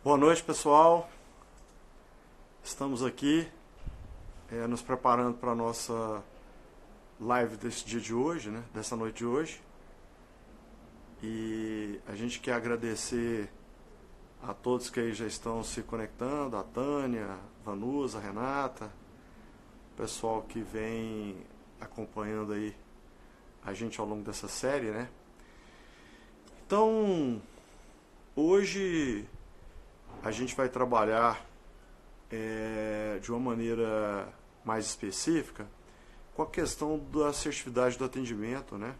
Boa noite, pessoal. Estamos aqui nos preparando para a nossa live desse dia de hoje, né? Dessa noite de hoje. E a gente quer agradecer a todos que aí já estão se conectando, a Tânia, a Vanusa, a Renata, o pessoal que vem acompanhando aí a gente ao longo dessa série, né? Então, hoje a gente vai trabalhar de uma maneira mais específica com a questão da assertividade do atendimento, né?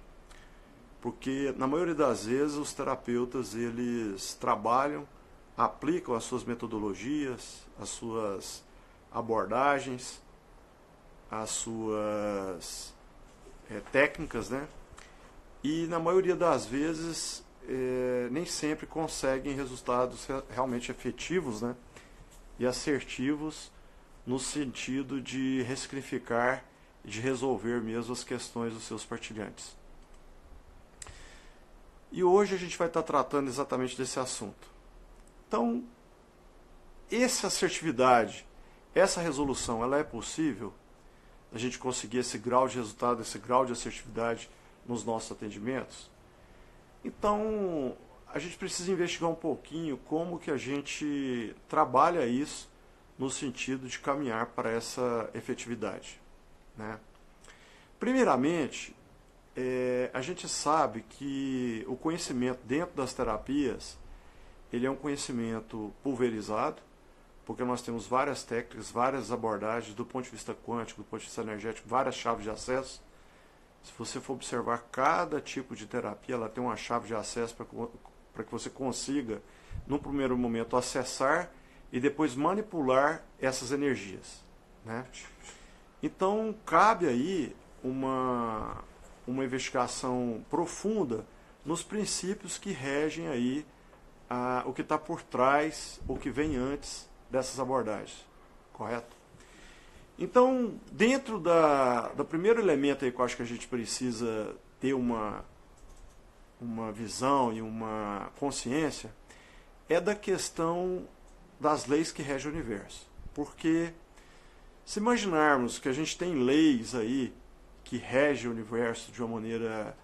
Porque na maioria das vezes os terapeutas eles trabalham, aplicam as suas metodologias, as suas abordagens, as suas técnicas, né? E na maioria das vezes nem sempre conseguem resultados realmente efetivos, né? E assertivos no sentido de ressignificar e de resolver mesmo as questões dos seus partilhantes. E hoje a gente vai estar tratando exatamente desse assunto. Então, essa assertividade, essa resolução, ela é possível? A gente conseguir esse grau de resultado, esse grau de assertividade nos nossos atendimentos? Então, a gente precisa investigar um pouquinho como que a gente trabalha isso no sentido de caminhar para essa efetividade, né? Primeiramente, a gente sabe que o conhecimento dentro das terapias, ele é um conhecimento pulverizado, porque nós temos várias técnicas, várias abordagens do ponto de vista quântico, do ponto de vista energético, várias chaves de acesso. Se você for observar cada tipo de terapia, ela tem uma chave de acesso para que você consiga, num primeiro momento, acessar e depois manipular essas energias, né? Então, cabe aí uma investigação profunda nos princípios que regem aí o que está por trás, o que vem antes dessas abordagens, correto? Então, dentro do primeiro elemento aí que eu acho que a gente precisa ter uma visão e uma consciência, é da questão das leis que regem o universo. Porque se imaginarmos que a gente tem leis aí que regem o universo de uma maneira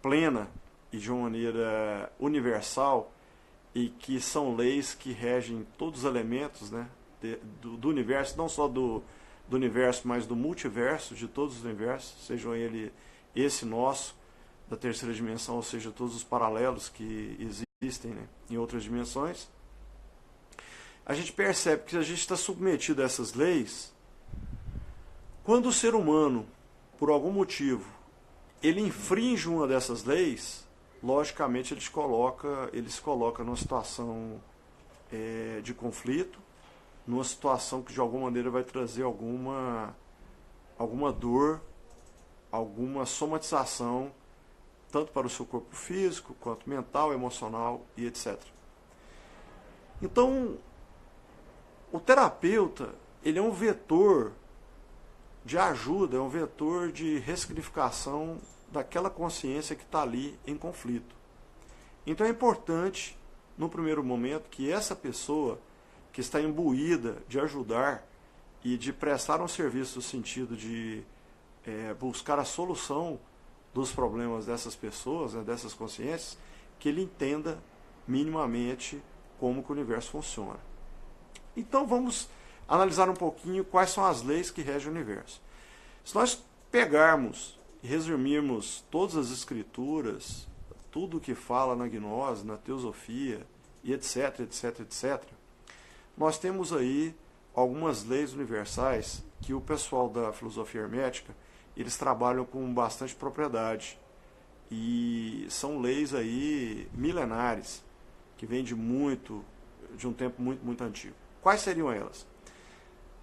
plena e de uma maneira universal, e que são leis que regem todos os elementos, né, do universo, não só do universo, mas do multiverso, de todos os universos, sejam ele esse nosso, da terceira dimensão, ou seja, todos os paralelos que existem, né, em outras dimensões, a gente percebe que a gente está submetido a essas leis quando o ser humano, por algum motivo, ele infringe uma dessas leis. Logicamente ele se coloca numa situação de conflito, numa situação que de alguma maneira vai trazer alguma dor, alguma somatização, tanto para o seu corpo físico, quanto mental, emocional e etc. Então, o terapeuta, ele é um vetor de ajuda, é um vetor de ressignificação daquela consciência que está ali em conflito. Então é importante, no primeiro momento, que essa pessoa que está imbuída de ajudar e de prestar um serviço no sentido de buscar a solução dos problemas dessas pessoas, né, dessas consciências, que ele entenda minimamente como que o universo funciona. Então vamos analisar um pouquinho quais são as leis que regem o universo. Se nós pegarmos e resumirmos todas as escrituras, tudo que fala na gnose, na teosofia, e etc, etc, etc, nós temos aí algumas leis universais que o pessoal da filosofia hermética, eles trabalham com bastante propriedade. E são leis aí milenares, que vêm de um tempo muito, muito antigo. Quais seriam elas?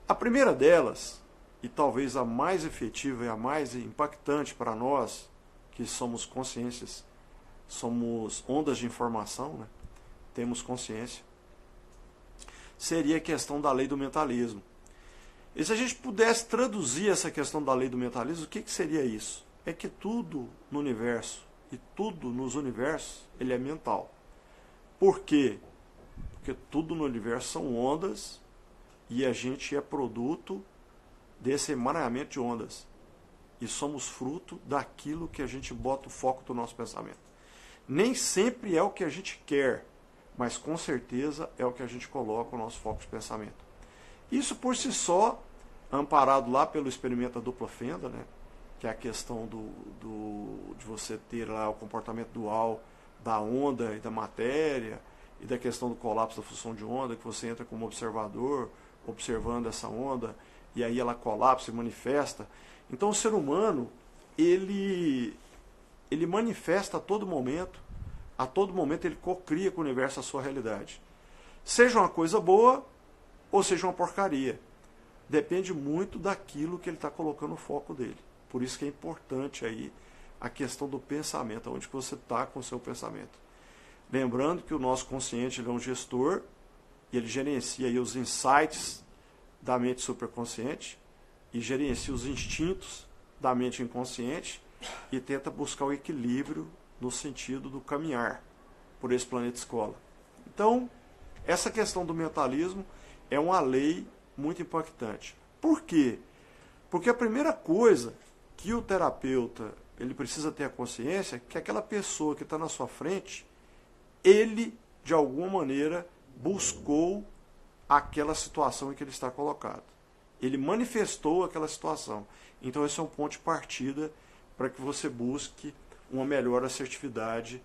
A primeira delas, e talvez a mais efetiva e a mais impactante para nós, que somos consciências, somos ondas de informação, né? Temos consciência, seria a questão da lei do mentalismo. E se a gente pudesse traduzir essa questão da lei do mentalismo, o que seria isso? É que tudo no universo e tudo nos universos, ele é mental. Por quê? porque tudo no universo são ondas e a gente é produto desse emaranhamento de ondas. E somos fruto daquilo que a gente bota o foco do nosso pensamento. Nem sempre é o que a gente quer, mas com certeza é o que a gente coloca o nosso foco de pensamento. Isso por si só, amparado lá pelo experimento da dupla fenda, né? Que é a questão de você ter lá o comportamento dual da onda e da matéria, e da questão do colapso da função de onda, que você entra como observador, observando essa onda, e aí ela colapsa e manifesta. Então o ser humano, ele manifesta a todo momento ele cocria com o universo a sua realidade. Seja uma coisa boa ou seja uma porcaria. Depende muito daquilo que ele está colocando o foco dele. Por isso que é importante aí a questão do pensamento, onde você está com o seu pensamento. Lembrando que o nosso consciente ele é um gestor e ele gerencia aí os insights da mente superconsciente e gerencia os instintos da mente inconsciente e tenta buscar o equilíbrio no sentido do caminhar por esse planeta escola. Então, essa questão do mentalismo é uma lei muito impactante. Por quê? Porque a primeira coisa que o terapeuta ele precisa ter a consciência é que aquela pessoa que está na sua frente, ele, de alguma maneira, buscou aquela situação em que ele está colocado. Ele manifestou aquela situação. Então esse é um ponto de partida para que você busque uma melhor assertividade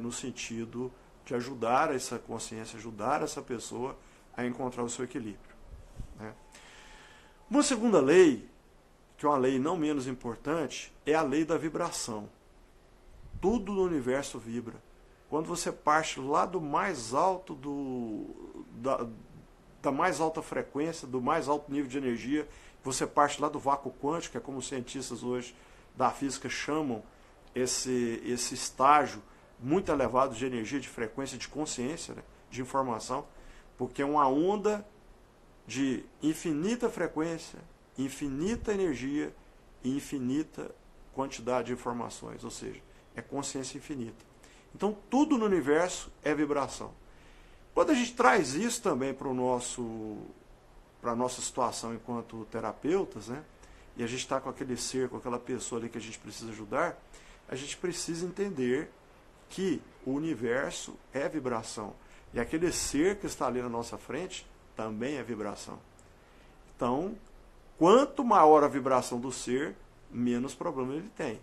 no sentido de ajudar essa consciência, ajudar essa pessoa a encontrar o seu equilíbrio. Né? Uma segunda lei, que é uma lei não menos importante, é a lei da vibração. Tudo no universo vibra. Quando você parte lá do mais alto da mais alta frequência, do mais alto nível de energia, você parte lá do vácuo quântico, que é como os cientistas hoje da física chamam esse estágio muito elevado de energia, de frequência, de consciência, né, de informação, porque é uma onda de infinita frequência, infinita energia e infinita quantidade de informações, ou seja, é consciência infinita. Então tudo no universo é vibração. Quando a gente traz isso também para a nossa situação enquanto terapeutas, né, e a gente está com aquele ser, com aquela pessoa ali que a gente precisa ajudar, a gente precisa entender que o universo é vibração. E aquele ser que está ali na nossa frente também é vibração. Então, quanto maior a vibração do ser, menos problema ele tem.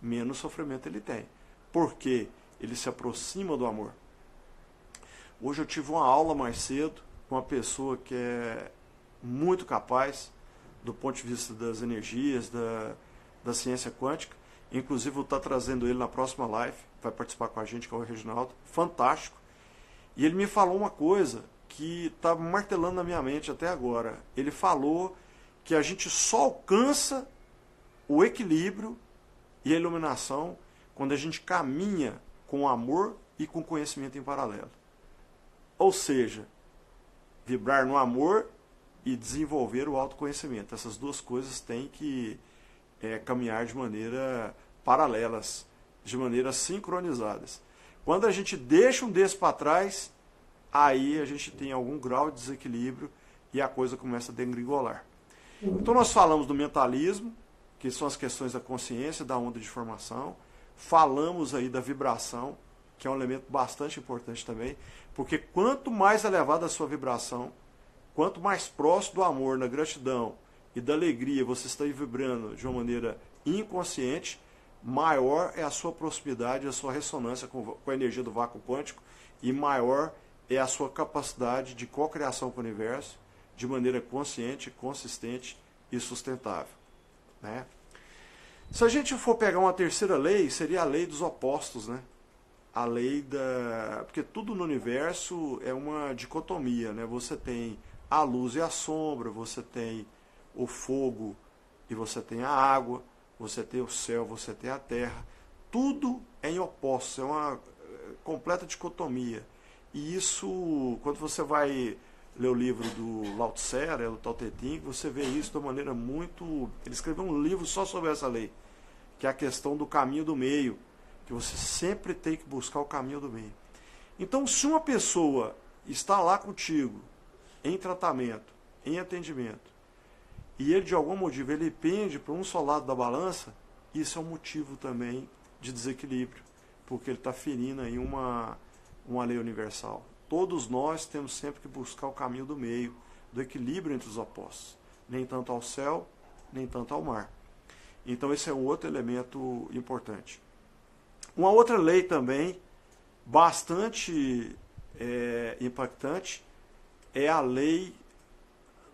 Menos sofrimento ele tem. Porque ele se aproxima do amor. Hoje eu tive uma aula mais cedo com uma pessoa que é muito capaz do ponto de vista das energias, da ciência quântica. Inclusive vou estar trazendo ele na próxima live, vai participar com a gente, que é o Reginaldo, fantástico. E ele me falou uma coisa que está martelando na minha mente até agora. Ele falou que a gente só alcança o equilíbrio e a iluminação quando a gente caminha com amor e com conhecimento em paralelo. Ou seja, vibrar no amor e desenvolver o autoconhecimento. Essas duas coisas têm que caminhar de maneira paralelas, de maneira sincronizadas. Quando a gente deixa um desses para trás, aí a gente tem algum grau de desequilíbrio e a coisa começa a degringolar. Então nós falamos do mentalismo, que são as questões da consciência, da onda de informação. Falamos aí da vibração, que é um elemento bastante importante também, porque quanto mais elevada a sua vibração, quanto mais próximo do amor, da gratidão e da alegria você está vibrando de uma maneira inconsciente, maior é a sua proximidade, a sua ressonância com a energia do vácuo quântico e maior é a sua capacidade de cocriação com o universo de maneira consciente, consistente e sustentável. Né? Se a gente for pegar uma terceira lei, seria a lei dos opostos, né? A lei da... Porque tudo no universo é uma dicotomia, né? Você tem a luz e a sombra, você tem o fogo e você tem a água, você tem o céu, você tem a terra. Tudo é em opostos, é uma completa dicotomia. E isso, quando você vai ler o livro do Lao Tse, do Tao Te Ching, você vê isso de uma maneira muito... Ele escreveu um livro só sobre essa lei, que é a questão do caminho do meio, que você sempre tem que buscar o caminho do meio. Então, se uma pessoa está lá contigo, em tratamento, em atendimento, e ele de algum motivo ele pende para um só lado da balança, isso é um motivo também de desequilíbrio, porque ele está ferindo aí uma lei universal. Todos nós temos sempre que buscar o caminho do meio, do equilíbrio entre os opostos, nem tanto ao céu, nem tanto ao mar. Então esse é um outro elemento importante. Uma outra lei também, bastante impactante, é a lei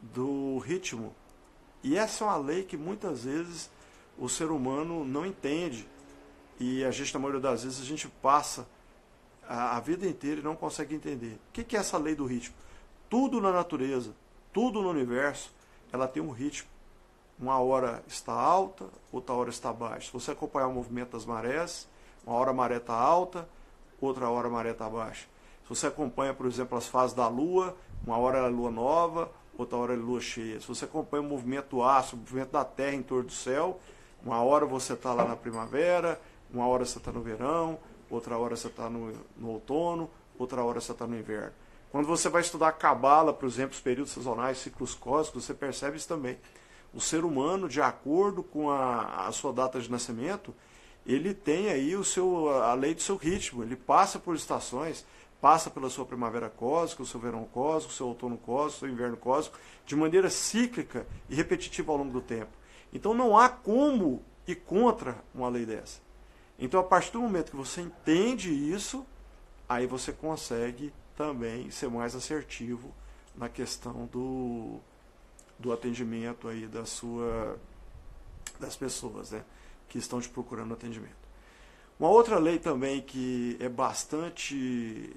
do ritmo. E essa é uma lei que muitas vezes o ser humano não entende. E a gente, na maioria das vezes, a gente passa a vida inteira e não consegue entender. O que é essa lei do ritmo? Tudo na natureza, tudo no universo, ela tem um ritmo. Uma hora está alta, outra hora está baixa. Se você acompanhar o movimento das marés, uma hora a maré está alta, outra hora a maré está baixa. Se você acompanha, por exemplo, as fases da Lua, uma hora é lua nova, outra hora é lua cheia. Se você acompanha o movimento do astro, o movimento da Terra em torno do céu, uma hora você está lá na primavera, uma hora você está no verão, outra hora você está no outono, outra hora você está no inverno. Quando você vai estudar a Cabala, por exemplo, os períodos sazonais, ciclos cósmicos, você percebe isso também. O ser humano, de acordo com a sua data de nascimento, ele tem aí a lei do seu ritmo, ele passa por estações, passa pela sua primavera cósmica, o seu verão cósmico, o seu outono cósmico, o seu inverno cósmico, de maneira cíclica e repetitiva ao longo do tempo. Então não há como ir contra uma lei dessa. Então a partir do momento que você entende isso, aí você consegue também ser mais assertivo na questão do atendimento aí das pessoas, né, que estão te procurando atendimento. Uma outra lei também que é bastante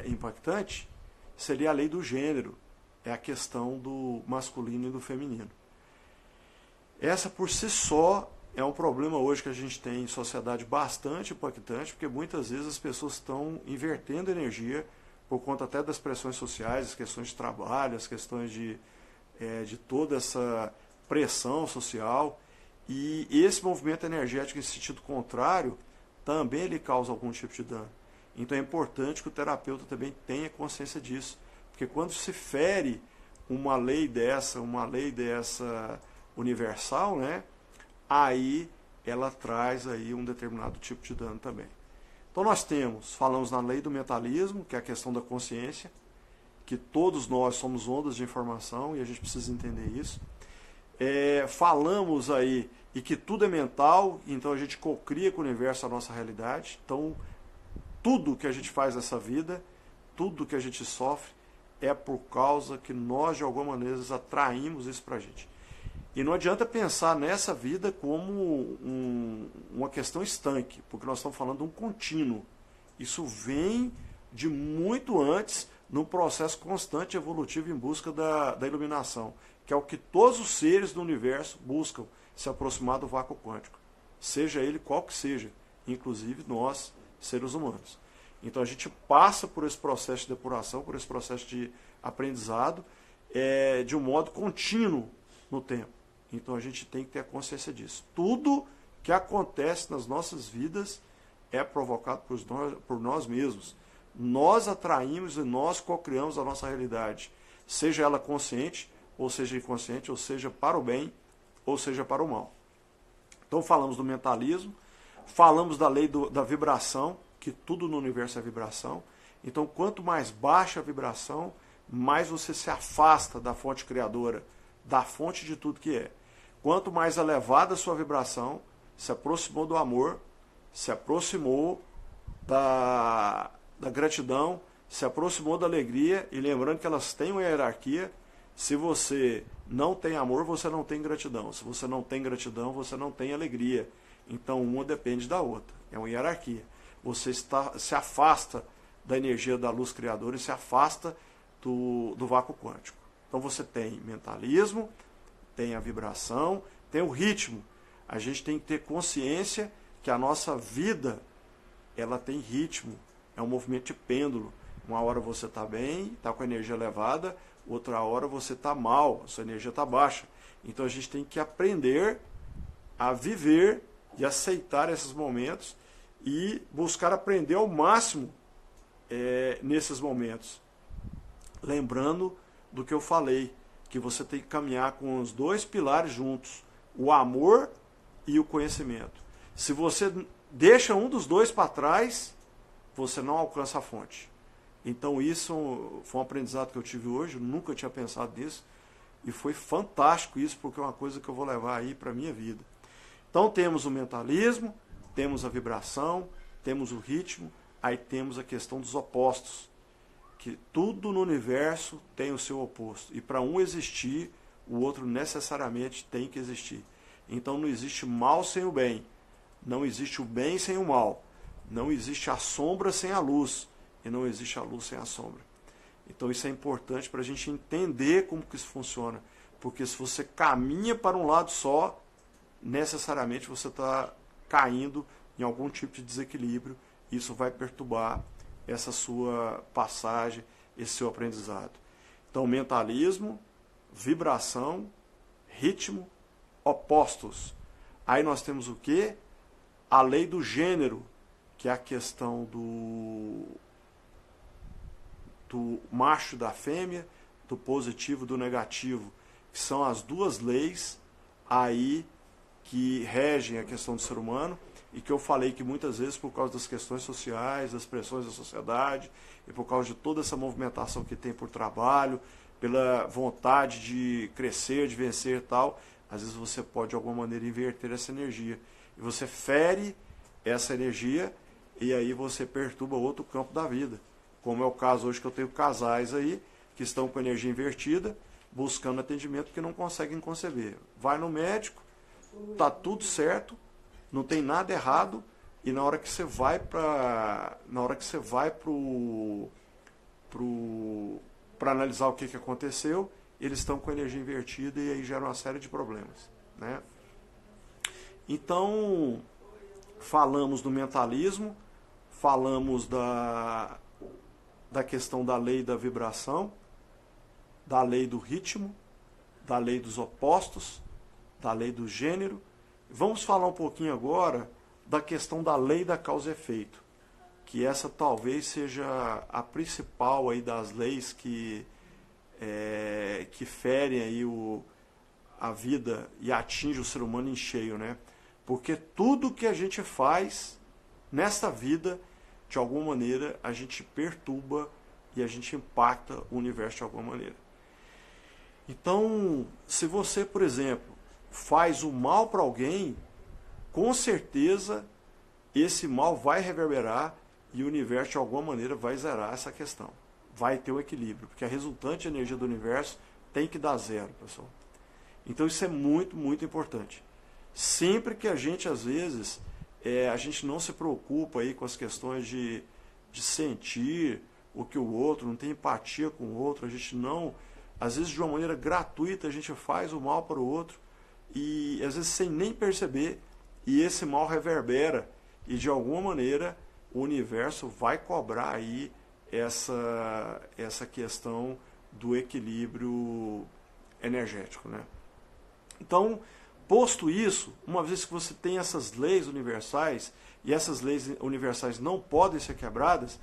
impactante seria a lei do gênero, é a questão do masculino e do feminino. Essa por si só é um problema hoje que a gente tem em sociedade bastante impactante, porque muitas vezes as pessoas estão invertendo energia por conta até das pressões sociais, as questões de trabalho, as questões de toda essa pressão social, e esse movimento energético em sentido contrário também ele causa algum tipo de dano. Então é importante que o terapeuta também tenha consciência disso, porque quando se fere uma lei dessa universal, né, aí ela traz aí um determinado tipo de dano também. Então nós falamos na lei do mentalismo, que é a questão da consciência, que todos nós somos ondas de informação e a gente precisa entender isso. Falamos aí e que tudo é mental, então a gente cocria com o universo a nossa realidade. Então tudo que a gente faz nessa vida, tudo que a gente sofre, é por causa que nós de alguma maneira atraímos isso para a gente. E não adianta pensar nessa vida como uma questão estanque, porque nós estamos falando de um contínuo. Isso vem de muito antes, num processo constante evolutivo em busca da iluminação, que é o que todos os seres do universo buscam, se aproximar do vácuo quântico, seja ele qual que seja, inclusive nós, seres humanos. Então a gente passa por esse processo de depuração, por esse processo de aprendizado, de um modo contínuo no tempo. Então a gente tem que ter a consciência disso. Tudo que acontece nas nossas vidas é provocado por nós mesmos. Nós atraímos e nós cocriamos a nossa realidade, seja ela consciente, ou seja inconsciente, ou seja para o bem, ou seja para o mal. Então falamos do mentalismo, falamos da lei da vibração, que tudo no universo é vibração. Então quanto mais baixa a vibração, mais você se afasta da fonte criadora, da fonte de tudo que é. Quanto mais elevada a sua vibração, se aproximou do amor, se aproximou da gratidão, se aproximou da alegria, e lembrando que elas têm uma hierarquia. Se você não tem amor, você não tem gratidão. Se você não tem gratidão, você não tem alegria. Então uma depende da outra. É uma hierarquia. Você se afasta da energia da luz criadora e se afasta do vácuo quântico. Então você tem mentalismo, tem a vibração, tem o ritmo. A gente tem que ter consciência que a nossa vida, ela tem ritmo. É um movimento de pêndulo. Uma hora você está bem, está com a energia elevada, outra hora você está mal, a sua energia está baixa. Então a gente tem que aprender a viver e aceitar esses momentos e buscar aprender ao máximo nesses momentos. Lembrando do que eu falei, que você tem que caminhar com os dois pilares juntos, o amor e o conhecimento. Se você deixa um dos dois para trás, você não alcança a fonte. Então isso foi um aprendizado que eu tive hoje, eu nunca tinha pensado nisso, e foi fantástico isso, porque é uma coisa que eu vou levar aí para a minha vida. Então temos o mentalismo, temos a vibração, temos o ritmo, aí temos a questão dos opostos, que tudo no universo tem o seu oposto, e para um existir, o outro necessariamente tem que existir. Então não existe mal sem o bem, não existe o bem sem o mal, não existe a sombra sem a luz, e não existe a luz sem a sombra. Então isso é importante para a gente entender como que isso funciona, porque se você caminha para um lado só, necessariamente você está caindo em algum tipo de desequilíbrio, e isso vai perturbar essa sua passagem, esse seu aprendizado. Então mentalismo, vibração, ritmo, opostos. Aí nós temos o quê? A lei do gênero, que é a questão do macho e da fêmea, do positivo e do negativo, que são as duas leis aí que regem a questão do ser humano, e que eu falei que muitas vezes por causa das questões sociais, das pressões da sociedade, e por causa de toda essa movimentação que tem por trabalho, pela vontade de crescer, de vencer e tal, às vezes você pode de alguma maneira inverter essa energia. E você fere essa energia e aí você perturba outro campo da vida. Como é o caso hoje que eu tenho casais aí que estão com energia invertida, buscando atendimento porque não conseguem conceber. Vai no médico, tá tudo certo, não tem nada errado, e na hora que você vai para analisar o que aconteceu, eles estão com a energia invertida e aí gera uma série de problemas, né? Então, falamos do mentalismo, falamos da questão da lei da vibração, da lei do ritmo, da lei dos opostos, da lei do gênero. Vamos falar um pouquinho agora da questão da lei da causa e efeito, que essa talvez seja a principal aí das leis que ferem aí a vida e atinge o ser humano em cheio, né? Porque tudo que a gente faz nesta vida, de alguma maneira, a gente perturba e a gente impacta o universo de alguma maneira. Então, se você, por exemplo, faz o mal para alguém, com certeza esse mal vai reverberar e o universo de alguma maneira vai zerar essa questão. Vai ter o equilíbrio, porque a resultante energia do universo tem que dar zero, pessoal. Então isso é muito, muito importante. Sempre que a gente, às vezes, a gente não se preocupa aí com as questões de sentir o que o outro, não tem empatia com o outro, a gente não, às vezes de uma maneira gratuita, a gente faz o mal para o outro, e às vezes sem nem perceber, e esse mal reverbera, e de alguma maneira o universo vai cobrar aí essa questão do equilíbrio energético, né? Então, posto isso, uma vez que você tem essas leis universais, e essas leis universais não podem ser quebradas,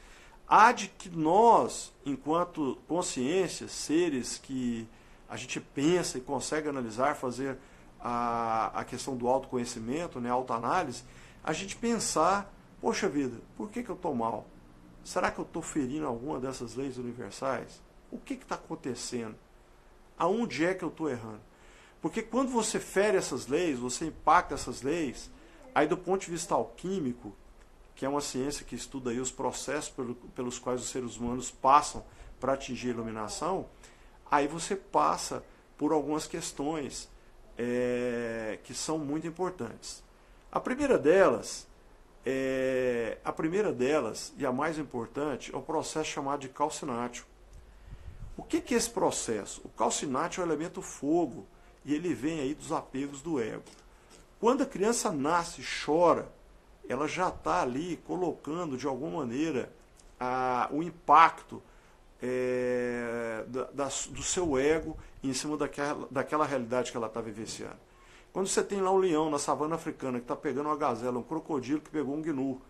há de que nós, enquanto consciências, seres que a gente pensa e consegue analisar, fazer a questão do autoconhecimento, né, autoanálise, a gente pensar, poxa vida, por que eu estou mal? Será que eu estou ferindo alguma dessas leis universais? O que está acontecendo? Aonde é que eu estou errando? Porque quando você fere essas leis, você impacta essas leis, aí do ponto de vista alquímico, que é uma ciência que estuda aí os processos pelos quais os seres humanos passam para atingir a iluminação, aí você passa por algumas questões que são muito importantes. A primeira delas, e a mais importante, é o processo chamado de calcinátil. O que é esse processo? O calcinátil é o elemento fogo, e ele vem aí dos apegos do ego. Quando a criança nasce e chora, ela já está ali colocando, de alguma maneira, o impacto do seu ego em cima daquela realidade que ela está vivenciando. Quando você tem lá um leão na savana africana que está pegando uma gazela, um crocodilo que pegou um gnu,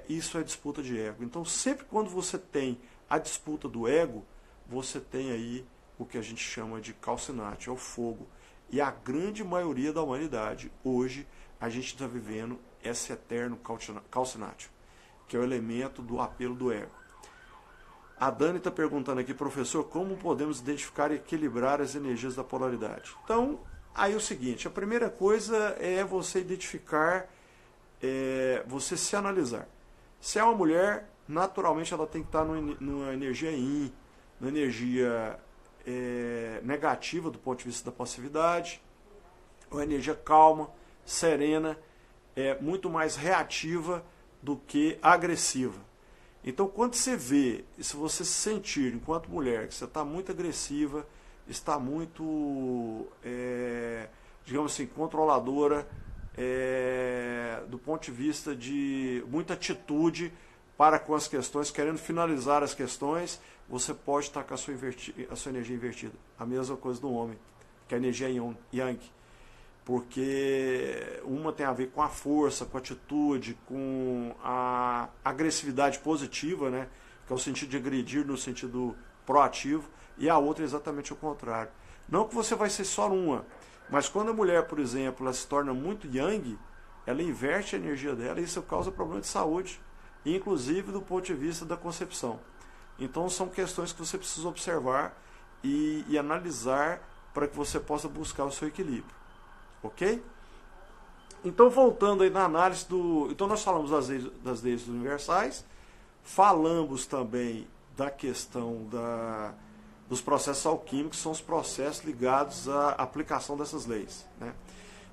isso é disputa de ego. Então, sempre quando você tem a disputa do ego, você tem aí o que a gente chama de calcinate, é o fogo. E a grande maioria da humanidade, hoje, a gente está vivendo esse eterno calcinate, que é o elemento do apelo do ego. A Dani está perguntando aqui, professor, como podemos identificar e equilibrar as energias da polaridade? Então, aí é o seguinte, a primeira coisa é você identificar, você se analisar. Se é uma mulher, naturalmente ela tem que estar numa energia yin, numa energia negativa do ponto de vista da passividade, uma energia calma, serena, muito mais reativa do que agressiva. Então, quando você vê, se você se sentir, enquanto mulher, que você está muito agressiva, está muito, digamos assim, controladora, do ponto de vista de muita atitude para com as questões, querendo finalizar as questões, você pode estar com a sua energia invertida. A mesma coisa do homem, que é a energia yang. Porque uma tem a ver com a força, com a atitude, com a agressividade positiva, né? Que é o sentido de agredir no sentido proativo, e a outra é exatamente o contrário. Não que você vai ser só uma, mas quando a mulher, por exemplo, ela se torna muito yang, ela inverte a energia dela e isso causa problema de saúde, inclusive do ponto de vista da concepção. Então são questões que você precisa observar e analisar para que você possa buscar o seu equilíbrio. Ok? Então, voltando aí na análise do... Então, nós falamos das leis universais, falamos também da questão dos processos alquímicos, que são os processos ligados à aplicação dessas leis. Né?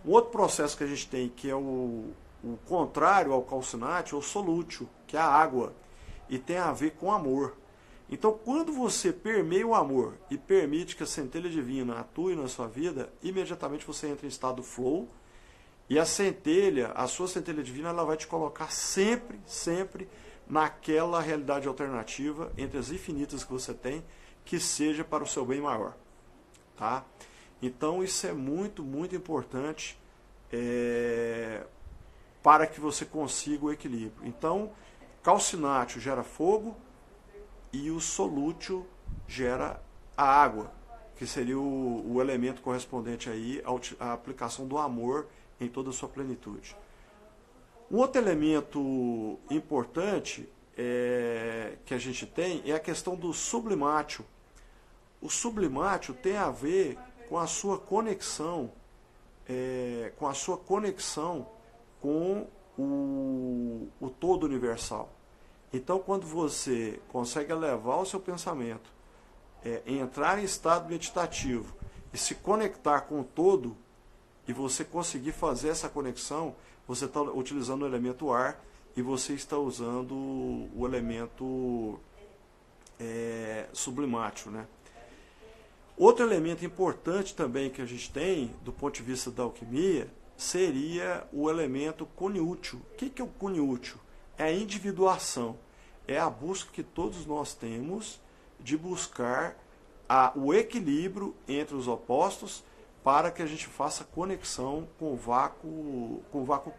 Um outro processo que a gente tem, que é o contrário ao calcinate, é o solútil, que é a água, e tem a ver com amor. Então, quando você permeia o amor e permite que a centelha divina atue na sua vida, imediatamente você entra em estado flow e a sua centelha divina, ela vai te colocar sempre, sempre naquela realidade alternativa entre as infinitas que você tem, que seja para o seu bem maior. Tá? Então, isso é muito, muito importante para que você consiga o equilíbrio. Então, calcinátil gera fogo, e o solútil gera a água, que seria o elemento correspondente aí à aplicação do amor em toda a sua plenitude. Um outro elemento importante que a gente tem é a questão do sublimátil. O sublimátil tem a ver com a sua conexão, com o todo universal. Então, quando você consegue elevar o seu pensamento, entrar em estado meditativo e se conectar com o todo, e você conseguir fazer essa conexão, você está utilizando o elemento ar e você está usando o elemento sublimátil. Né? Outro elemento importante também que a gente tem, do ponto de vista da alquimia, seria o elemento cuniútil. O que é o cuniútil? É a individuação, é a busca que todos nós temos de buscar o equilíbrio entre os opostos para que a gente faça conexão com o vácuo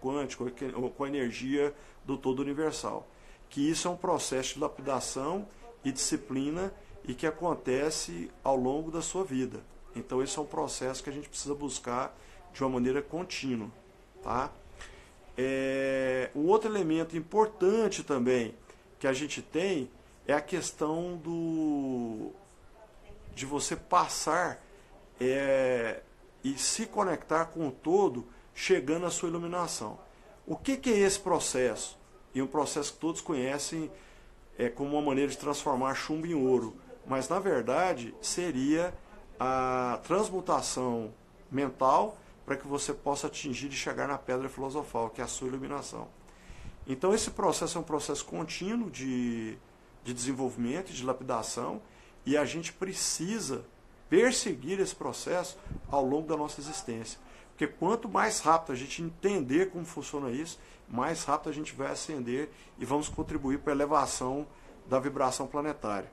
quântico, com a energia do todo universal. Que isso é um processo de lapidação e disciplina e que acontece ao longo da sua vida. Então esse é um processo que a gente precisa buscar de uma maneira contínua. Tá? Um outro elemento importante também que a gente tem é a questão de você passar e se conectar com o todo, chegando à sua iluminação. O que é esse processo? E um processo que todos conhecem como uma maneira de transformar chumbo em ouro, mas na verdade seria a transmutação mental para que você possa atingir e chegar na pedra filosofal, que é a sua iluminação. Então esse processo é um processo contínuo de desenvolvimento, de lapidação, e a gente precisa perseguir esse processo ao longo da nossa existência. Porque quanto mais rápido a gente entender como funciona isso, mais rápido a gente vai ascender e vamos contribuir para a elevação da vibração planetária.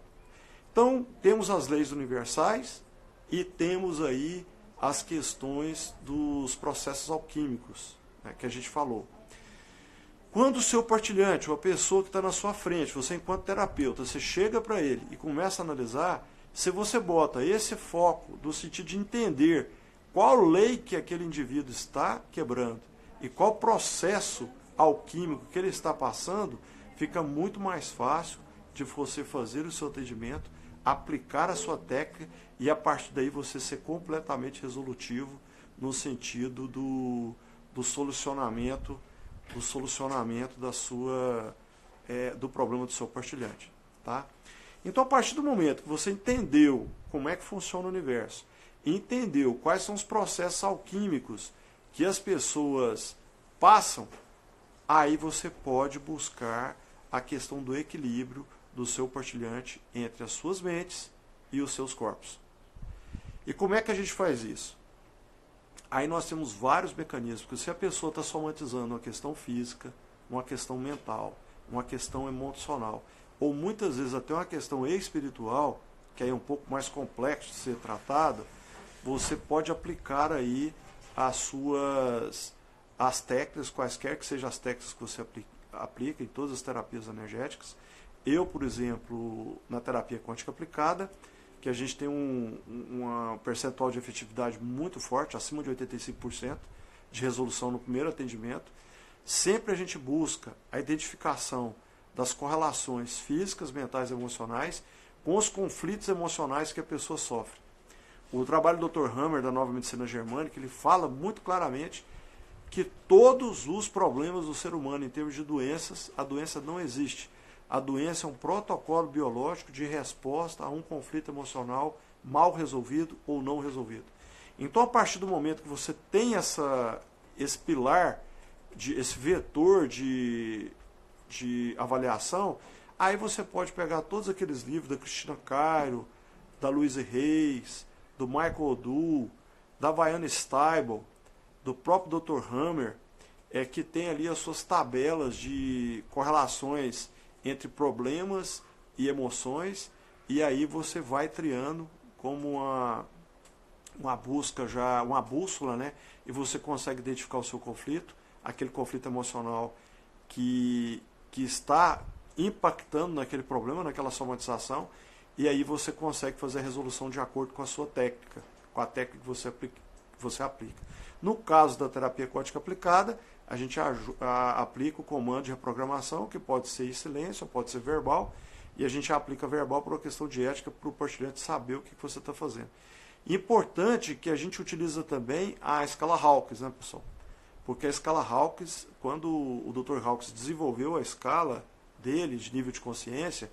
Então, temos as leis universais e temos aí as questões dos processos alquímicos, né, que a gente falou. Quando o seu partilhante, ou a pessoa que está na sua frente, você enquanto terapeuta, você chega para ele e começa a analisar, se você bota esse foco no sentido de entender qual lei que aquele indivíduo está quebrando e qual processo alquímico que ele está passando, fica muito mais fácil de você fazer o seu atendimento, aplicar a sua técnica e a partir daí você ser completamente resolutivo no sentido do solucionamento do problema do seu partilhante. Tá? Então, a partir do momento que você entendeu como é que funciona o universo, entendeu quais são os processos alquímicos que as pessoas passam, aí você pode buscar a questão do equilíbrio do seu partilhante entre as suas mentes e os seus corpos. E como é que a gente faz isso? Aí nós temos vários mecanismos, porque se a pessoa está somatizando uma questão física, uma questão mental, uma questão emocional, ou muitas vezes até uma questão espiritual, que aí é um pouco mais complexo de ser tratada, você pode aplicar aí as técnicas, quaisquer que sejam as técnicas que você aplica em todas as terapias energéticas. Eu, por exemplo, na terapia quântica aplicada, que a gente tem um percentual de efetividade muito forte, acima de 85% de resolução no primeiro atendimento. Sempre a gente busca a identificação das correlações físicas, mentais e emocionais com os conflitos emocionais que a pessoa sofre. O trabalho do Dr. Hammer, da Nova Medicina Germânica, ele fala muito claramente que todos os problemas do ser humano em termos de doenças, a doença não existe. A doença é um protocolo biológico de resposta a um conflito emocional mal resolvido ou não resolvido. Então, a partir do momento que você tem esse pilar, esse vetor de avaliação, aí você pode pegar todos aqueles livros da Cristina Cairo, da Louise Reis, do Michael Odu, da Vianna Stibel, do próprio Dr. Hammer, que tem ali as suas tabelas de correlações entre problemas e emoções, e aí você vai triando como uma busca já, uma bússola, né? E você consegue identificar o seu conflito, aquele conflito emocional que está impactando naquele problema, naquela somatização, e aí você consegue fazer a resolução de acordo com a sua técnica, com a técnica que você aplica. No caso da terapia quântica aplicada, a gente aplica o comando de reprogramação, que pode ser em silêncio, pode ser verbal, e a gente aplica verbal por uma questão de ética, para o partilhante saber o que você está fazendo. Importante que a gente utiliza também a escala Hawkins, né, pessoal? Porque a escala Hawkins, quando o Dr. Hawkins desenvolveu a escala dele, de nível de consciência,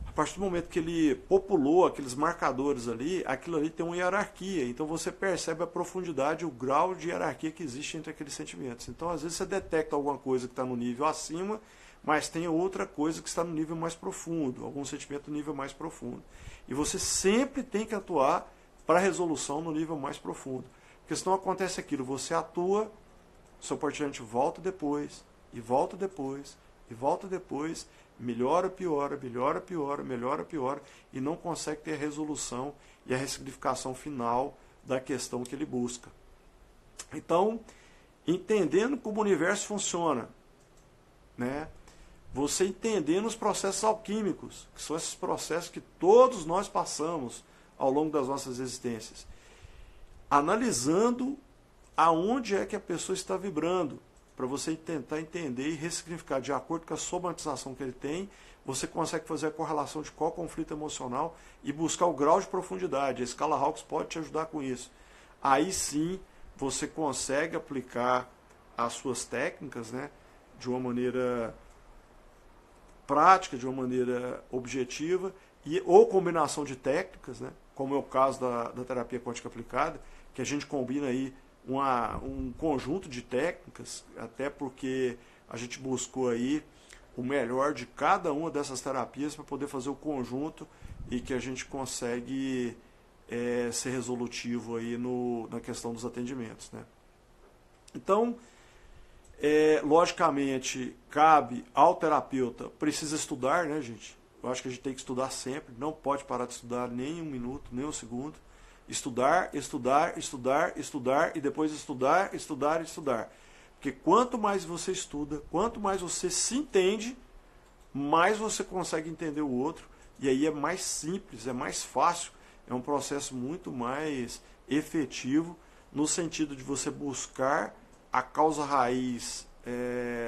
a partir do momento que ele populou aqueles marcadores ali, aquilo ali tem uma hierarquia. Então você percebe a profundidade, o grau de hierarquia que existe entre aqueles sentimentos. Então às vezes você detecta alguma coisa que está no nível acima, mas tem outra coisa que está no nível mais profundo, algum sentimento no nível mais profundo. E você sempre tem que atuar para a resolução no nível mais profundo. Porque senão acontece aquilo, você atua, seu partilhante volta depois, e volta depois, e volta depois, melhora, piora, melhora, piora, melhora, piora, e não consegue ter a resolução e a ressignificação final da questão que ele busca. Então, entendendo como o universo funciona, né? Você entendendo os processos alquímicos, que são esses processos que todos nós passamos ao longo das nossas existências, analisando aonde é que a pessoa está vibrando, para você tentar entender e ressignificar de acordo com a somatização que ele tem, você consegue fazer a correlação de qual conflito emocional e buscar o grau de profundidade. A escala Hawkins pode te ajudar com isso. Aí sim, você consegue aplicar as suas técnicas, né, de uma maneira prática, de uma maneira objetiva, ou combinação de técnicas, né, como é o caso da terapia quântica aplicada, que a gente combina aí um conjunto de técnicas, até porque a gente buscou aí o melhor de cada uma dessas terapias para poder fazer o conjunto e que a gente consegue ser resolutivo aí na questão dos atendimentos, né? Então, logicamente, cabe ao terapeuta, precisa estudar, né, gente? Eu acho que a gente tem que estudar sempre, não pode parar de estudar nem um minuto, nem um segundo. Estudar, estudar, estudar, estudar e depois estudar, estudar, estudar. Porque quanto mais você estuda, quanto mais você se entende, mais você consegue entender o outro. E aí é mais simples, é mais fácil, é um processo muito mais efetivo no sentido de você buscar a causa raiz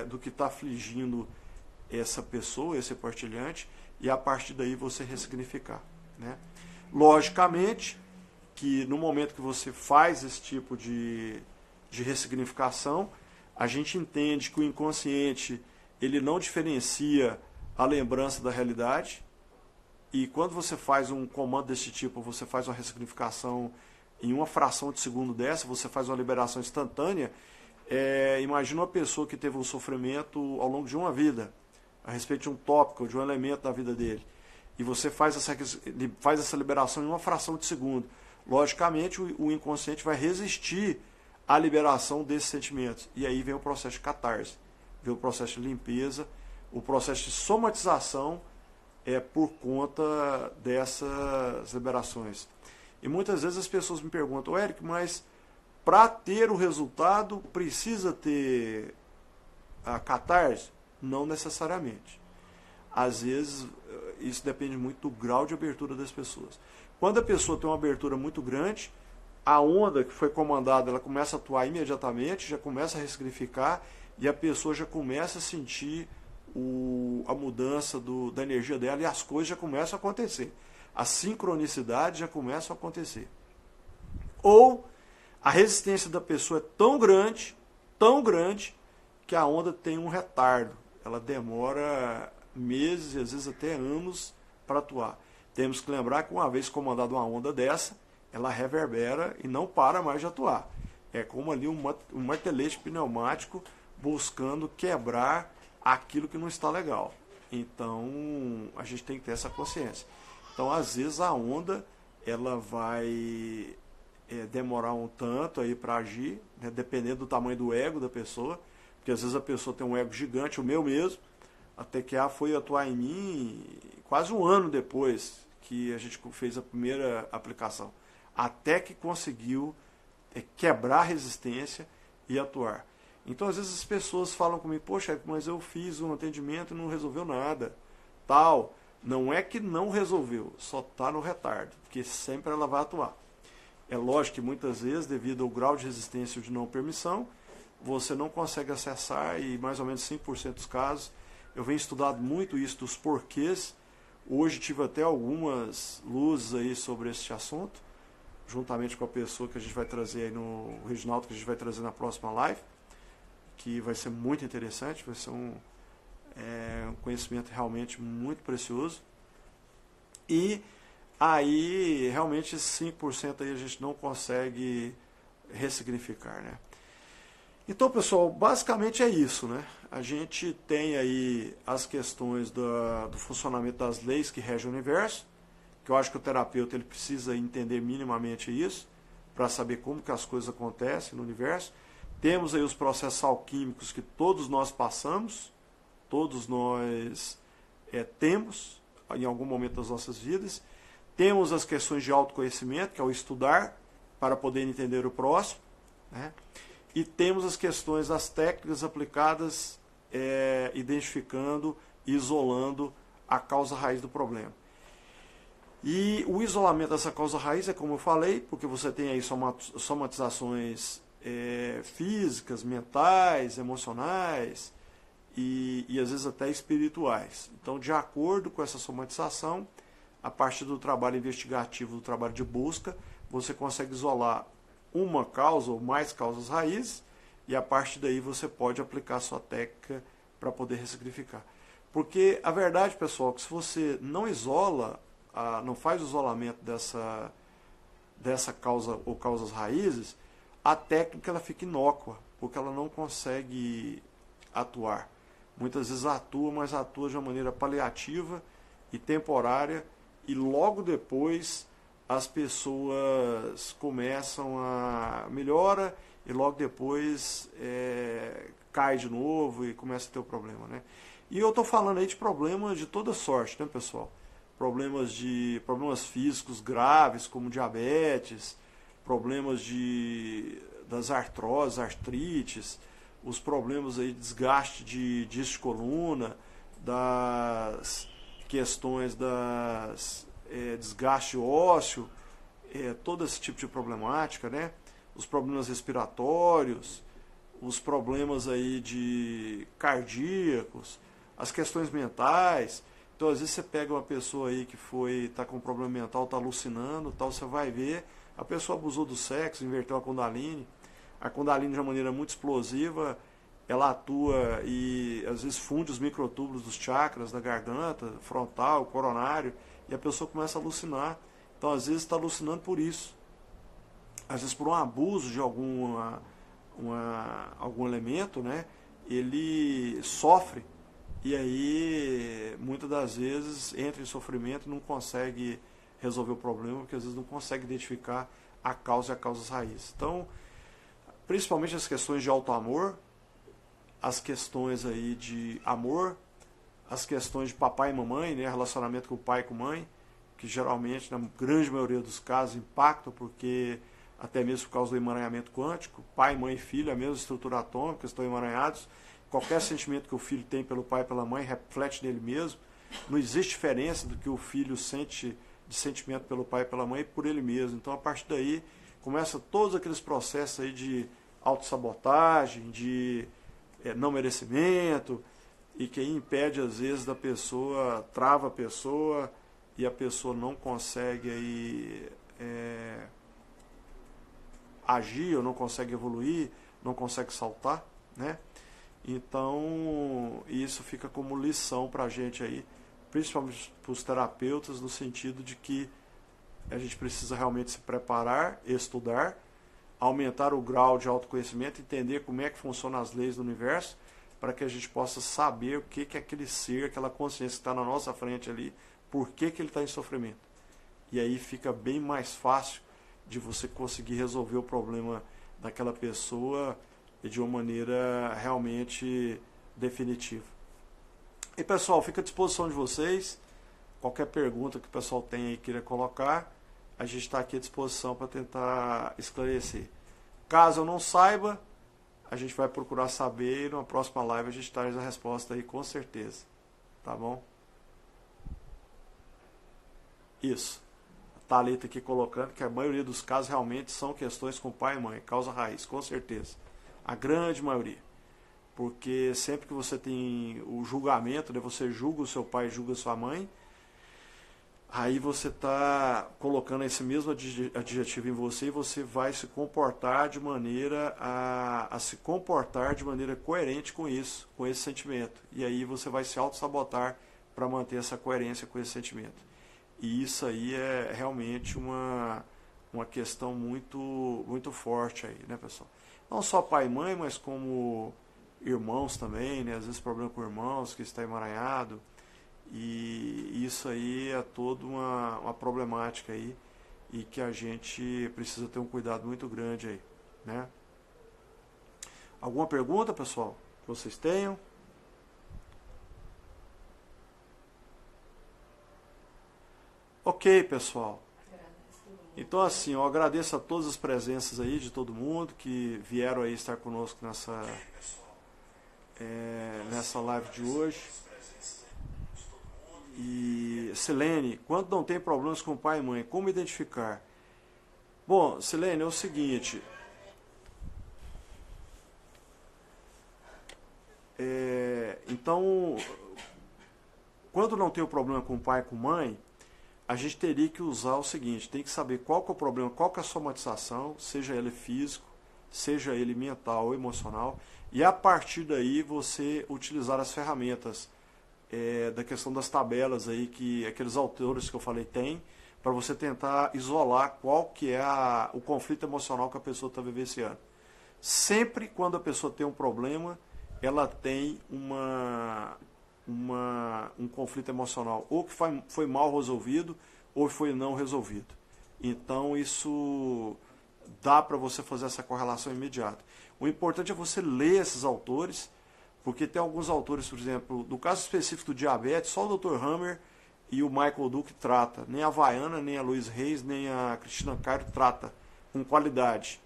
do que está afligindo essa pessoa, esse partilhante, e a partir daí você ressignificar, né? Logicamente que no momento que você faz esse tipo de ressignificação, a gente entende que o inconsciente ele não diferencia a lembrança da realidade, e quando você faz um comando desse tipo, você faz uma ressignificação em uma fração de segundo dessa, você faz uma liberação instantânea. Imagina uma pessoa que teve um sofrimento ao longo de uma vida, a respeito de um tópico, de um elemento da vida dele, e você faz essa liberação em uma fração de segundo. Logicamente, o inconsciente vai resistir à liberação desses sentimentos. E aí vem o processo de catarse, vem o processo de limpeza, o processo de somatização por conta dessas liberações. E muitas vezes as pessoas me perguntam, Érico, mas para ter o resultado precisa ter a catarse? Não necessariamente. Às vezes isso depende muito do grau de abertura das pessoas. Quando a pessoa tem uma abertura muito grande, a onda que foi comandada, ela começa a atuar imediatamente, já começa a ressignificar, e a pessoa já começa a sentir a mudança da energia dela, e as coisas já começam a acontecer. A sincronicidade já começa a acontecer. Ou a resistência da pessoa é tão grande, que a onda tem um retardo. Ela demora meses e às vezes até anos para atuar. Temos que lembrar que uma vez comandada uma onda dessa, ela reverbera e não para mais de atuar. É como ali um martelete pneumático buscando quebrar aquilo que não está legal. Então, a gente tem que ter essa consciência. Então, às vezes a onda ela vai demorar um tanto aí para agir, né, dependendo do tamanho do ego da pessoa, porque às vezes a pessoa tem um ego gigante, o meu mesmo. A TQA foi atuar em mim quase um ano depois que a gente fez a primeira aplicação, até que conseguiu quebrar a resistência e atuar. Então, às vezes as pessoas falam comigo, poxa, mas eu fiz um atendimento e não resolveu nada, tal. Não é que não resolveu, só está no retardo, porque sempre ela vai atuar. É lógico que muitas vezes, devido ao grau de resistência ou de não permissão, você não consegue acessar, e mais ou menos 5% dos casos, eu venho estudando muito isso dos porquês. Hoje tive até algumas luzes aí sobre esse assunto, juntamente com a pessoa que a gente vai trazer aí no Reginaldo, que a gente vai trazer na próxima live, que vai ser muito interessante, vai ser um conhecimento realmente muito precioso. E aí, realmente, esse 5% aí a gente não consegue ressignificar, né? Então, pessoal, basicamente é isso, né? A gente tem aí as questões do funcionamento das leis que regem o universo, que eu acho que o terapeuta ele precisa entender minimamente isso, para saber como que as coisas acontecem no universo. Temos aí os processos alquímicos que todos nós passamos, todos nós temos em algum momento das nossas vidas. Temos as questões de autoconhecimento, que é o estudar para poder entender o próximo, né? E temos as questões das técnicas aplicadas, identificando e isolando a causa raiz do problema. E o isolamento dessa causa raiz é como eu falei, porque você tem aí somatizações físicas, mentais, emocionais e às vezes até espirituais. Então, de acordo com essa somatização, a partir do trabalho investigativo, do trabalho de busca, você consegue isolar uma causa ou mais causas raízes, e a partir daí você pode aplicar a sua técnica para poder ressignificar. Porque a verdade, pessoal, é que se você não isola, não faz o isolamento dessa causa ou causas raízes, a técnica ela fica inócua, porque ela não consegue atuar. Muitas vezes atua, mas atua de uma maneira paliativa e temporária, e logo depois as pessoas começam a melhora e logo depois cai de novo e começa a ter o problema, né? E eu estou falando aí de problemas de toda sorte, né, pessoal? Problemas físicos graves, como diabetes, problemas das artroses, artrites, os problemas aí de desgaste de disco de coluna, das questões das desgaste ósseo, todo esse tipo de problemática, né? Os problemas respiratórios, os problemas aí de cardíacos, as questões mentais. Então, às vezes você pega uma pessoa aí que está com um problema mental, está alucinando, tal, você vai ver, a pessoa abusou do sexo, inverteu a Kundalini. A Kundalini, de uma maneira muito explosiva, ela atua e às vezes funde os microtúbulos dos chakras, da garganta, frontal, coronário, e a pessoa começa a alucinar. Então, às vezes, está alucinando por isso. Às vezes, por um abuso de algum elemento, né, ele sofre. E aí, muitas das vezes, entra em sofrimento e não consegue resolver o problema, porque às vezes não consegue identificar a causa e a causa raiz. Então, principalmente as questões de auto-amor, as questões aí de amor, as questões de papai e mamãe, né, relacionamento com o pai e com a mãe, que geralmente, na grande maioria dos casos, impactam, porque até mesmo por causa do emaranhamento quântico, pai, mãe e filho, a mesma estrutura atômica, estão emaranhados. Qualquer sentimento que o filho tem pelo pai e pela mãe reflete nele mesmo. Não existe diferença do que o filho sente de sentimento pelo pai e pela mãe por ele mesmo. Então, a partir daí, começa todos aqueles processos aí de autossabotagem, de não merecimento, e que aí impede, às vezes, da pessoa, trava a pessoa, e a pessoa não consegue aí, agir, ou não consegue evoluir, não consegue saltar, né? Então, isso fica como lição para a gente aí, principalmente para os terapeutas, no sentido de que a gente precisa realmente se preparar, estudar, aumentar o grau de autoconhecimento, entender como é que funcionam as leis do universo, para que a gente possa saber o que é aquele ser, aquela consciência que está na nossa frente ali, por que ele está em sofrimento. E aí fica bem mais fácil de você conseguir resolver o problema daquela pessoa de uma maneira realmente definitiva. E pessoal, fica à disposição de vocês. Qualquer pergunta que o pessoal tenha e queira colocar, a gente está aqui à disposição para tentar esclarecer. Caso eu não saiba, a gente vai procurar saber e numa próxima live a gente traz a resposta aí com certeza. Tá bom? Isso. A Thalita aqui colocando que a maioria dos casos realmente são questões com pai e mãe, causa raiz, com certeza. A grande maioria. Porque sempre que você tem o julgamento, né, você julga o seu pai, julga a sua mãe, aí você está colocando esse mesmo adjetivo em você e você vai se comportar de maneira a se comportar de maneira coerente com isso, com esse sentimento. E aí você vai se auto-sabotar para manter essa coerência com esse sentimento. E isso aí é realmente uma questão muito, muito forte aí, né, pessoal? Não só pai e mãe, mas como irmãos também, né? Às vezes problema com irmãos, que está emaranhado. E isso aí é toda uma problemática aí e que a gente precisa ter um cuidado muito grande aí, né? Alguma pergunta, pessoal, que vocês tenham? Ok, pessoal. Então, assim, eu agradeço a todas as presenças aí de todo mundo que vieram aí estar conosco nessa live de hoje. E, Silene, quando não tem problemas com pai e mãe, como identificar? Bom, Silene, é o seguinte. Então, quando não tem o problema com pai e com mãe, a gente teria que usar o seguinte, tem que saber qual que é o problema, qual que é a somatização, seja ele físico, seja ele mental ou emocional, e a partir daí você utilizar as ferramentas da questão das tabelas aí que aqueles autores que eu falei têm, para você tentar isolar qual que é o conflito emocional que a pessoa está vivenciando. Sempre quando a pessoa tem um problema, ela tem um conflito emocional, ou que foi mal resolvido, ou foi não resolvido. Então, isso dá para você fazer essa correlação imediata. O importante é você ler esses autores, porque tem alguns autores, por exemplo, no caso específico do diabetes, só o Dr. Hammer e o Michael Duke trata. Nem a Vaiana, nem a Luiz Reis, nem a Cristina Cairo trata com qualidade.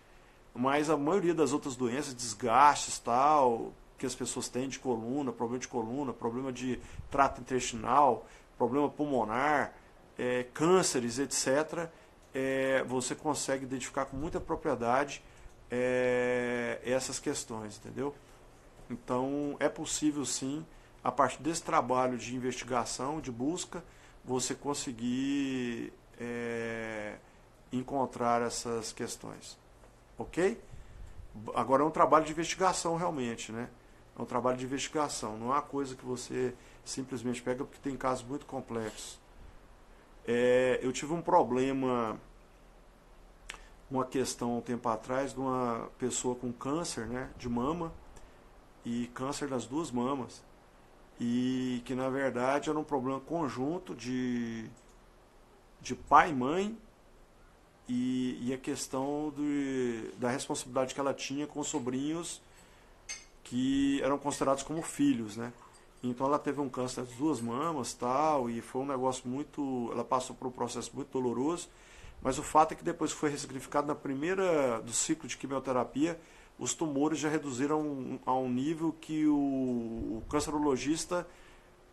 mas a maioria das outras doenças, desgastes tal, que as pessoas têm de coluna, problema de trato intestinal, problema pulmonar, cânceres, etc., você consegue identificar com muita propriedade essas questões, entendeu? Então, é possível sim, a partir desse trabalho de investigação, de busca, você conseguir encontrar essas questões. Ok? Agora é um trabalho de investigação realmente, né? É um trabalho de investigação, não é uma coisa que você simplesmente pega, porque tem casos muito complexos. Eu tive um problema, uma questão um tempo atrás, de uma pessoa com câncer, né, de mama, e câncer das duas mamas, e que na verdade era um problema conjunto de pai e mãe, e a questão da responsabilidade que ela tinha com os sobrinhos que eram considerados como filhos, né? Então ela teve um câncer das duas mamas, tal, e foi um negócio muito, ela passou por um processo muito doloroso, mas o fato é que depois que foi ressignificado na primeira do ciclo de quimioterapia, os tumores já reduziram a um nível que o cancerologista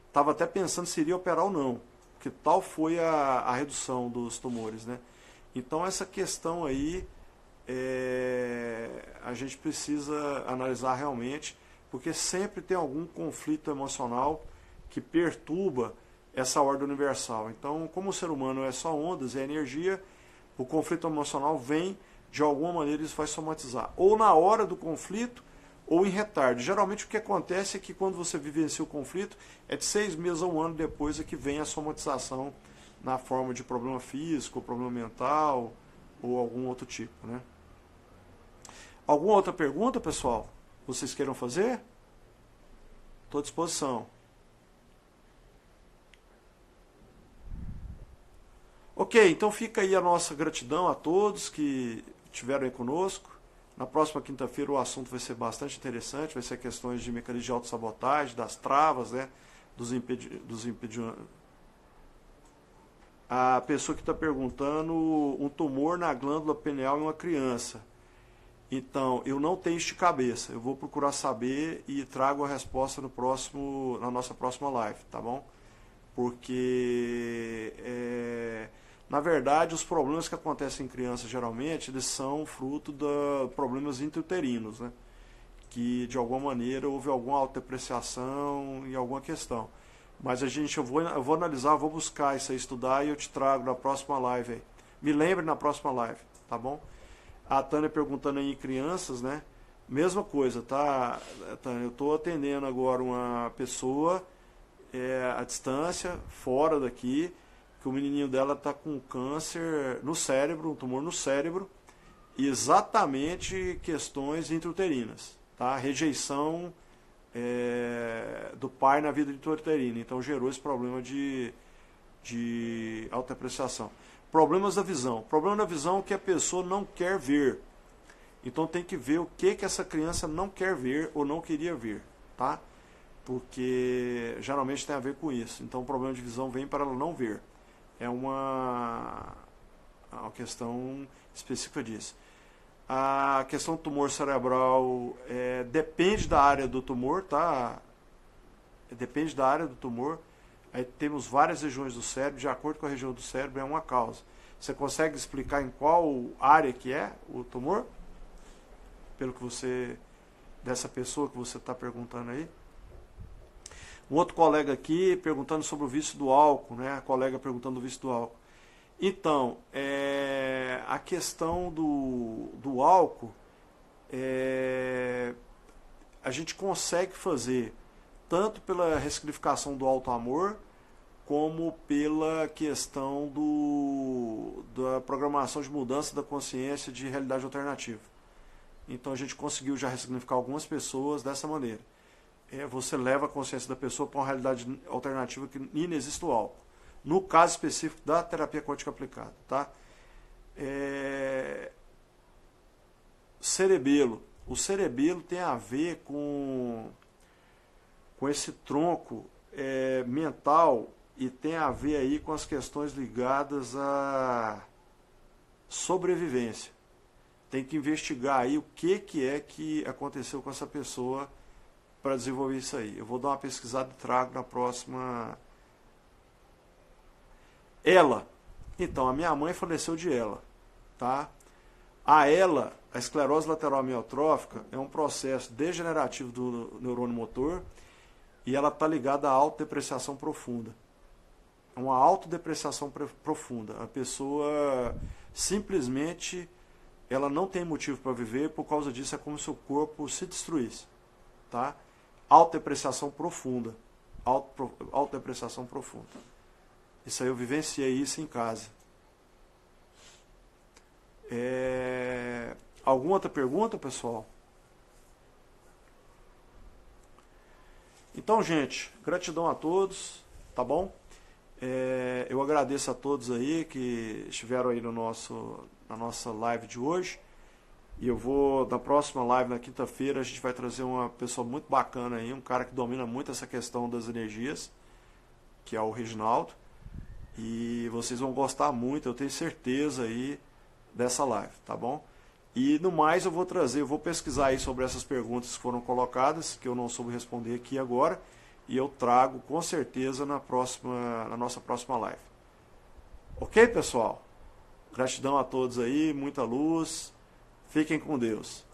estava até pensando se iria operar ou não, porque tal foi a redução dos tumores, né? Então essa questão aí a gente precisa analisar realmente, porque sempre tem algum conflito emocional que perturba essa ordem universal. Então, como o ser humano é só ondas, é energia, o conflito emocional vem, de alguma maneira isso vai somatizar, ou na hora do conflito, ou em retardo. Geralmente o que acontece é que quando você vivencia o conflito, é de 6 meses a 1 ano depois é que vem a somatização na forma de problema físico, problema mental, ou algum outro tipo, né? Alguma outra pergunta, pessoal? Vocês queiram fazer? Estou à disposição. Ok, então fica aí a nossa gratidão a todos que estiveram aí conosco. Na próxima quinta-feira o assunto vai ser bastante interessante, vai ser questões de mecanismo de autossabotagem, das travas, né, dos impedimentos. A pessoa que está perguntando, um tumor na glândula pineal em uma criança. Então, eu não tenho isso de cabeça. Eu vou procurar saber e trago a resposta na nossa próxima live, tá bom? Porque, na verdade, os problemas que acontecem em crianças, geralmente, eles são fruto de problemas intrauterinos, né? Que, de alguma maneira, houve alguma autodepreciação em alguma questão. Mas eu vou analisar, vou buscar isso aí, estudar, e eu te trago na próxima live aí. Me lembre na próxima live, tá bom? A Tânia perguntando aí em crianças, né? Mesma coisa, tá, Tânia? Eu estou atendendo agora uma pessoa à distância, fora daqui, que o menininho dela está com câncer no cérebro, um tumor no cérebro, e exatamente questões intrauterinas, tá? Rejeição do pai na vida intrauterina, então gerou esse problema de autodepreciação. Problemas da visão. Problema da visão é que a pessoa não quer ver. Então tem que ver o que essa criança não quer ver ou não queria ver, tá? Porque geralmente tem a ver com isso. Então o problema de visão vem para ela não ver. É uma questão específica disso. A questão do tumor cerebral depende da área do tumor, tá? Depende da área do tumor. Aí temos várias regiões do cérebro, de acordo com a região do cérebro é uma causa. Você consegue explicar em qual área que é o tumor? Pelo que dessa pessoa que você está perguntando aí. Um outro colega aqui perguntando sobre o vício do álcool, né? A colega perguntando do vício do álcool. Então, a questão do álcool, a gente consegue fazer tanto pela ressignificação do auto-amor, como pela questão da programação de mudança da consciência de realidade alternativa. Então a gente conseguiu já ressignificar algumas pessoas dessa maneira. Você leva a consciência da pessoa para uma realidade alternativa que inexiste o álcool. No caso específico da terapia quântica aplicada. Tá? Cerebelo. O cerebelo tem a ver com esse tronco mental e tem a ver aí com as questões ligadas à sobrevivência. tem que investigar aí o que é que aconteceu com essa pessoa para desenvolver isso aí. Eu vou dar uma pesquisada e trago na próxima. Ela. Então, a minha mãe faleceu de ELA, tá? A ELA, a esclerose lateral amiotrófica, é um processo degenerativo do neurônio motor e ela está ligada à autodepreciação profunda. Uma autodepreciação profunda. A pessoa simplesmente ela não tem motivo para viver, por causa disso é como se o corpo se destruísse, tá? Autodepreciação profunda. Autodepreciação profunda. Isso aí eu vivenciei isso em casa. Alguma outra pergunta, pessoal? Então, gente, gratidão a todos, tá bom? Eu agradeço a todos aí que estiveram aí na nossa live de hoje. E eu vou, na próxima live, na quinta-feira, a gente vai trazer uma pessoa muito bacana aí, um cara que domina muito essa questão das energias, que é o Reginaldo. E vocês vão gostar muito, eu tenho certeza aí dessa live, tá bom? E no mais eu vou pesquisar aí sobre essas perguntas que foram colocadas, que eu não soube responder aqui agora, e eu trago com certeza na nossa próxima live. Ok, pessoal? Gratidão a todos aí, muita luz, fiquem com Deus.